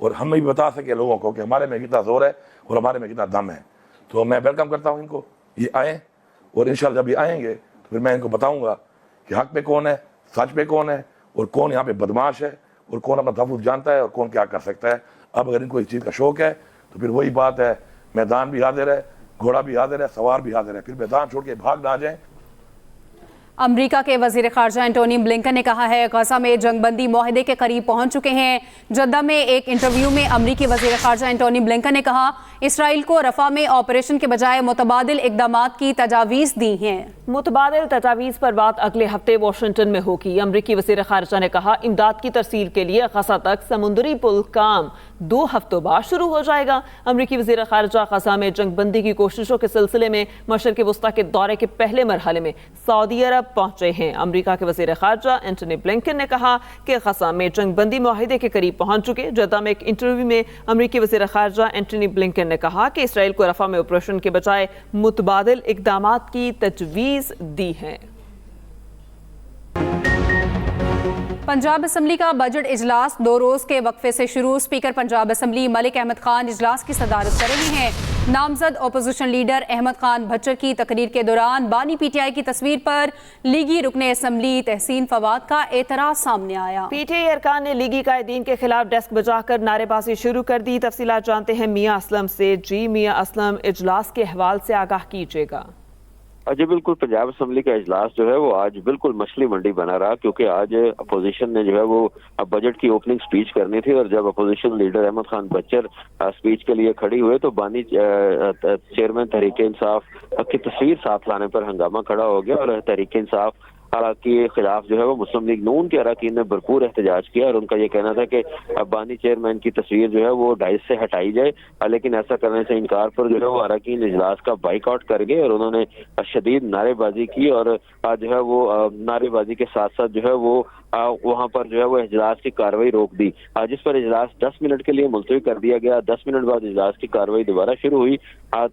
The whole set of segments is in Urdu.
اور ہم بھی بتا سکیں لوگوں کو کہ ہمارے میں کتنا زور ہے اور ہمارے میں کتنا دم ہے. تو میں ویلکم کرتا ہوں ان کو, یہ آئیں, اور انشاءاللہ جب یہ آئیں گے تو پھر میں ان کو بتاؤں گا کہ حق پہ کون ہے, سچ پہ کون ہے, اور کون یہاں پہ بدماش ہے, اور کون اپنا تحفظ جانتا ہے, اور کون کیا کر سکتا ہے. اب اگر ان کو اس چیز کا شوق ہے تو پھر وہی بات ہے, میدان بھی حاضر ہے, گھوڑا بھی حاضر ہے, سوار بھی حاضر ہے, پھر میدان چھوڑ کے بھاگ نہ جائیں. امریکہ کے وزیر خارجہ اینٹونی بلنکن نے کہا ہے غزہ میں جنگ بندی معاہدے کے قریب پہنچ چکے ہیں. جدہ میں ایک انٹرویو میں امریکی وزیر خارجہ اینٹونی بلنکن نے کہا اسرائیل کو رفح میں آپریشن کے بجائے متبادل اقدامات کی تجاویز دی ہیں. متبادل تجاویز پر بات اگلے ہفتے واشنگٹن میں ہوگی. امریکی وزیر خارجہ نے کہا امداد کی ترسیل کے لیے غزہ تک سمندری پل کام 2 ہفتوں بعد شروع ہو جائے گا. امریکی وزیر خارجہ غزہ میں جنگ بندی کی کوششوں کے سلسلے میں مشرق وسطیٰ کے دورے کے پہلے مرحلے میں سعودی عرب پہنچے ہیں. امریکہ کے وزیر خارجہ اینٹونی بلنکن نے کہا کہ غزہ میں جنگ بندی معاہدے کے قریب پہنچ چکے. جدہ میں ایک انٹرویو میں امریکی وزیر خارجہ اینٹونی بلنکن نے کہا کہ اسرائیل کو رفح میں آپریشن کے بجائے متبادل اقدامات کی تجویز دی ہے. پنجاب اسمبلی کا بجٹ اجلاس 2 روز کے وقفے سے شروع. اسپیکر پنجاب اسمبلی ملک احمد خان اجلاس کی صدارت کر رہے ہیں. نامزد اپوزیشن لیڈر احمد خان بھچر کی تقریر کے دوران بانی پی ٹی آئی کی تصویر پر لیگی رکن اسمبلی تحسین فواد کا اعتراض سامنے آیا. پی ٹی آئی ارکان نے لیگی قائدین کے خلاف ڈیسک بجا کر نعرے بازی شروع کر دی. تفصیلات جانتے ہیں میاں اسلم سے. جی میاں اسلم, اجلاس کے احوال سے آگاہ کیجیے گا. جی بالکل, پنجاب اسمبلی کا اجلاس جو ہے وہ آج بالکل مچھلی منڈی بنا رہا, کیونکہ آج اپوزیشن نے جو ہے وہ بجٹ کی اوپننگ سپیچ کرنی تھی, اور جب اپوزیشن لیڈر احمد خان بچر سپیچ کے لیے کھڑی ہوئے تو بانی چیئرمین تحریک انصاف کی تصویر ساتھ لانے پر ہنگامہ کھڑا ہو گیا, اور تحریک انصاف کے خلاف جو ہے وہ مسلم لیگ نون کے اراکین نے بھرپور احتجاج کیا, اور ان کا یہ کہنا تھا کہ بانی چیئرمین کی تصویر جو ہے وہ ڈائس سے ہٹائی جائے, لیکن ایسا کرنے سے انکار پر جو ہے وہ اراکین اجلاس کا بائیک آؤٹ کر گئے, اور انہوں نے شدید نعرے بازی کی, اور جو ہے وہ نعرے بازی کے ساتھ ساتھ جو ہے وہ وہاں پر جو ہے وہ اجلاس کی کاروائی روک دی, جس پر اجلاس 10 منٹ کے لیے ملتوی کر دیا گیا. 10 منٹ بعد اجلاس کی کاروائی دوبارہ شروع ہوئی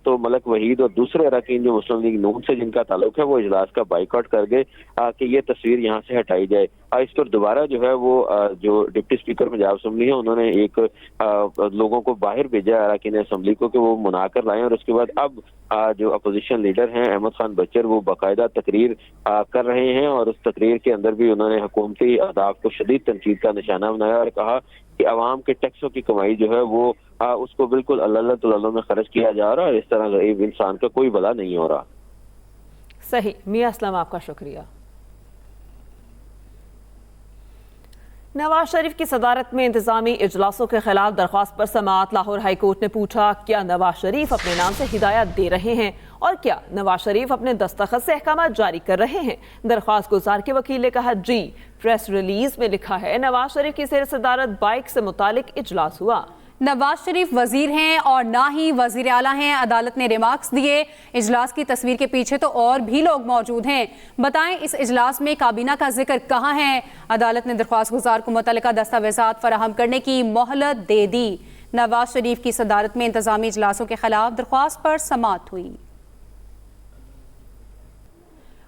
تو ملک وحید اور دوسرے اراکین جو مسلم لیگ نون سے جن کا تعلق ہے وہ اجلاس کا بائیک آؤٹ کر گئے کہ یہ تصویر یہاں سے ہٹائی جائے. اس پر دوبارہ جو ہے وہ جو ڈپٹی اسپیکر پنجاب اسمبلی ہے انہوں نے ایک لوگوں کو باہر بھیجا اراکین اسمبلی کو کہ وہ منا کر لائیں, اور اس کے بعد اب جو اپوزیشن لیڈر ہیں احمد خان بچر وہ باقاعدہ تقریر کر رہے ہیں, اور اس تقریر کے اندر بھی انہوں نے حکومتی اہداف کو شدید تنقید کا نشانہ بنایا, اور کہا کہ عوام کے ٹیکسوں کی کمائی جو ہے وہ اس کو بالکل اللہ تعالی میں خرچ کیا جا رہا ہے, اور اس طرح غریب انسان کا کوئی بھلا نہیں ہو رہا. صحیح میاں اسلم, آپ کا شکریہ. نواز شریف کی صدارت میں انتظامی اجلاسوں کے خلاف درخواست پر سماعت. لاہور ہائی کورٹ نے پوچھا کیا نواز شریف اپنے نام سے ہدایات دے رہے ہیں, اور کیا نواز شریف اپنے دستخط سے احکامات جاری کر رہے ہیں. درخواست گزار کے وکیل نے کہا جی. پریس ریلیز میں لکھا ہے نواز شریف کی زیر صدارت بائک سے متعلق اجلاس ہوا. نواز شریف وزیر ہیں اور نہ ہی وزیر اعلیٰ ہیں, عدالت نے ریمارکس دیے. اجلاس کی تصویر کے پیچھے تو اور بھی لوگ موجود ہیں, بتائیں اس اجلاس میں کابینہ کا ذکر کہاں ہے. عدالت نے درخواست گزار کو متعلقہ دستاویزات فراہم کرنے کی مہلت دے دی. نواز شریف کی صدارت میں انتظامی اجلاسوں کے خلاف درخواست پر سماعت ہوئی.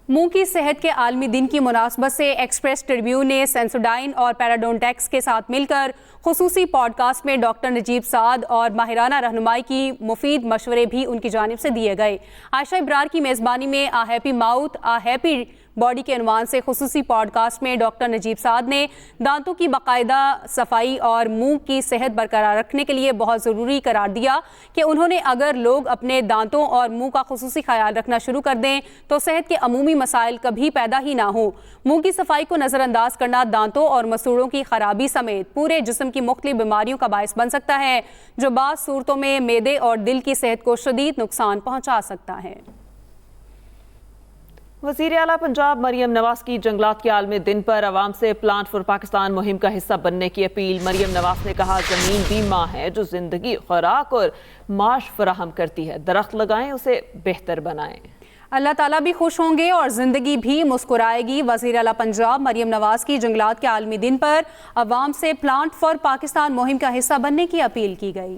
منہ کی صحت کے عالمی دن کی مناسبت سے ایکسپریس ٹریبیون نے سینسوڈائن اور پیراڈونٹیکس کے ساتھ مل کر خصوصی پوڈ کاسٹ میں ڈاکٹر نجیب سعد اور ماہرانہ رہنمائی کی مفید مشورے بھی ان کی جانب سے دیے گئے. عائشہ ابرار کی میزبانی میں a happy mouth a happy body کے عنوان سے خصوصی پوڈ کاسٹ میں ڈاکٹر نجیب سعد نے دانتوں کی باقاعدہ صفائی اور منہ کی صحت برقرار رکھنے کے لیے بہت ضروری قرار دیا کہ انہوں نے اگر لوگ اپنے دانتوں اور منہ کا خصوصی خیال رکھنا شروع کر دیں تو صحت کے عمومی مسائل کبھی پیدا ہی نہ ہوں. منہ کی صفائی کو نظر انداز کرنا دانتوں اور مسوڑوں کی خرابی سمیت پورے جسم کی مختلف بیماریوں کا باعث بن سکتا ہے, جو بعض صورتوں میں معدے اور دل کی صحت کو شدید نقصان پہنچا سکتا ہے. وزیر اعلیٰ پنجاب مریم نواز کی جنگلات کے عالمی دن پر عوام سے پلانٹ فار پاکستان مہم کا حصہ بننے کی اپیل. مریم نواز نے کہا زمین بھی ماں ہے جو زندگی, خوراک اور معاش فراہم کرتی ہے. درخت لگائیں, اسے بہتر بنائیں. اللہ تعالیٰ بھی خوش ہوں گے اور زندگی بھی مسکرائے گی. وزیر اعلیٰ پنجاب مریم نواز کی جنگلات کے عالمی دن پر عوام سے پلانٹ فار پاکستان مہم کا حصہ بننے کی اپیل کی گئی.